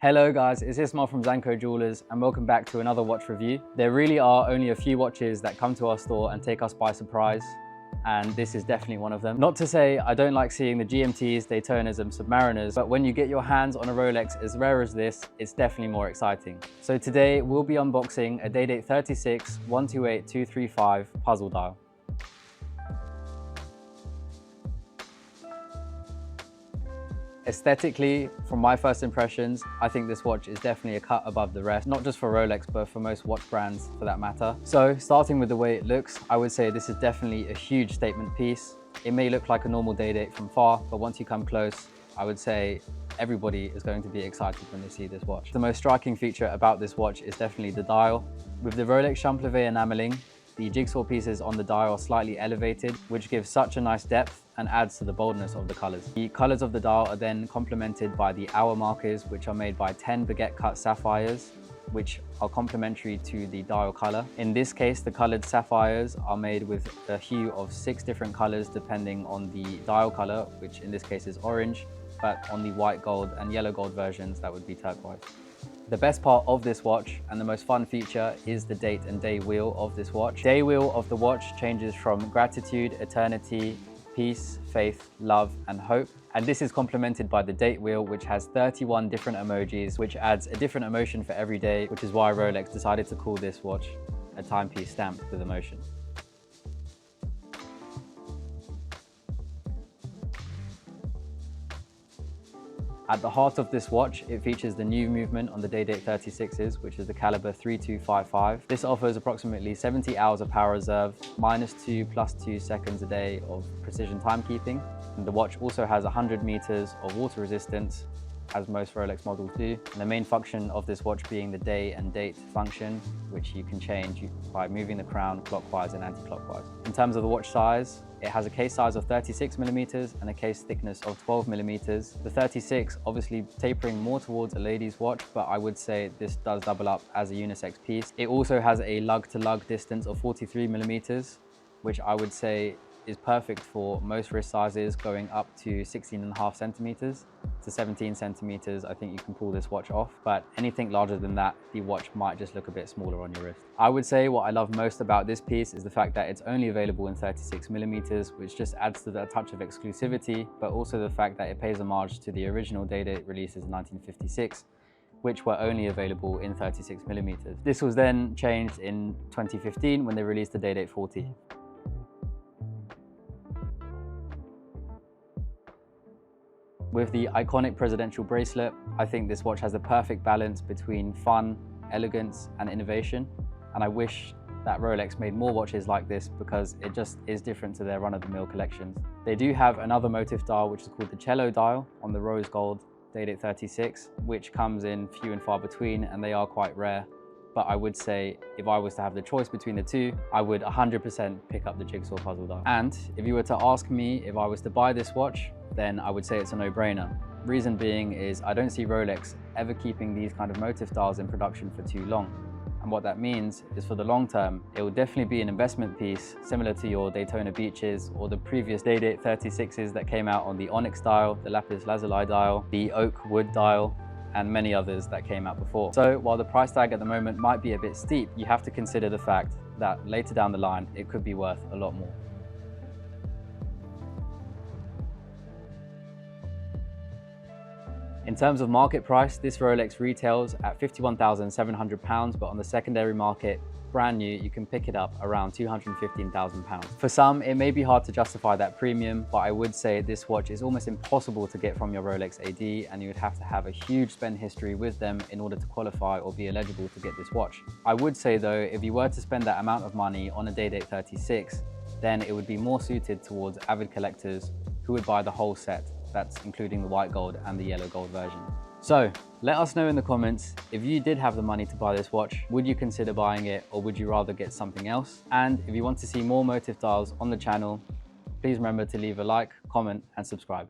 Hello guys, it's Ismail from Xanco Jewelers and welcome back to another watch review. There really are only a few watches that come to our store and take us by surprise, and this is definitely one of them. Not to say I don't like seeing the GMTs, Daytonas and Submariners, but when you get your hands on a Rolex as rare as this, it's definitely more exciting. So today we'll be unboxing a Day-Date 36 128235 puzzle dial. Aesthetically, from my first impressions, I think this watch is definitely a cut above the rest, not just for Rolex, but for most watch brands for that matter. So starting with the way it looks, I would say this is definitely a huge statement piece. It may look like a normal Day-Date from far, but once you come close, I would say everybody is going to be excited when they see this watch. The most striking feature about this watch is definitely the dial. With the Rolex Champlevé enameling, the jigsaw pieces on the dial are slightly elevated, which gives such a nice depth and adds to the boldness of the colors. The colors of the dial are then complemented by the hour markers, which are made by 10 baguette cut sapphires, which are complementary to the dial color. In this case, the colored sapphires are made with a hue of 6 different colors depending on the dial color, which in this case is orange, but on the white gold and yellow gold versions, that would be turquoise. The best part of this watch and the most fun feature is the date and day wheel of this watch. Day wheel of the watch changes from gratitude, eternity, peace, faith, love, and hope. And this is complemented by the date wheel, which has 31 different emojis, which adds a different emotion for every day, which is why Rolex decided to call this watch a timepiece stamped with emotion. At the heart of this watch, it features the new movement on the Day-Date 36s, which is the caliber 3255. This offers approximately 70 hours of power reserve, -2 +2 seconds a day of precision timekeeping. And the watch also has 100 meters of water resistance, as most Rolex models do. And the main function of this watch being the day and date function, which you can change by moving the crown clockwise and anti-clockwise. In terms of the watch size, it has a case size of 36 millimeters and a case thickness of 12 millimeters. The 36 obviously tapering more towards a lady's watch, but I would say this does double up as a unisex piece. It also has a lug-to-lug distance of 43 millimeters, which I would say is perfect for most wrist sizes, going up to 16.5 centimeters to 17 centimeters. I think you can pull this watch off, but anything larger than that, the watch might just look a bit smaller on your wrist. I would say what I love most about this piece is the fact that it's only available in 36 millimeters, which just adds to that touch of exclusivity, but also the fact that it pays homage to the original Day-Date releases in 1956, which were only available in 36 millimeters. This was then changed in 2015 when they released the Day-Date 40. With the iconic presidential bracelet, I think this watch has a perfect balance between fun, elegance, and innovation. And I wish that Rolex made more watches like this because it just is different to their run-of-the-mill collections. They do have another motif dial, which is called the cello dial on the rose gold Day-Date 36, which comes in few and far between, and they are quite rare. But I would say if I was to have the choice between the two, I would 100% pick up the Jigsaw puzzle dial. And if you were to ask me if I was to buy this watch, then I would say it's a no-brainer. Reason being is I don't see Rolex ever keeping these kind of motif dials in production for too long. And what that means is for the long term, it will definitely be an investment piece similar to your Daytona Beaches or the previous Day-Date 36s that came out on the onyx dial, the lapis lazuli dial, the oak wood dial, and many others that came out before. So while the price tag at the moment might be a bit steep, you have to consider the fact that later down the line, it could be worth a lot more. In terms of market price, this Rolex retails at £51,700, but on the secondary market, brand new, you can pick it up around £215,000. For some, it may be hard to justify that premium, but I would say this watch is almost impossible to get from your Rolex AD, and you would have to have a huge spend history with them in order to qualify or be eligible to get this watch. I would say though, if you were to spend that amount of money on a Day-Date 36, then it would be more suited towards avid collectors who would buy the whole set. That's including the white gold and the yellow gold version. So let us know in the comments, if you did have the money to buy this watch, would you consider buying it or would you rather get something else? And if you want to see more motif dials on the channel, please remember to leave a like, comment and subscribe.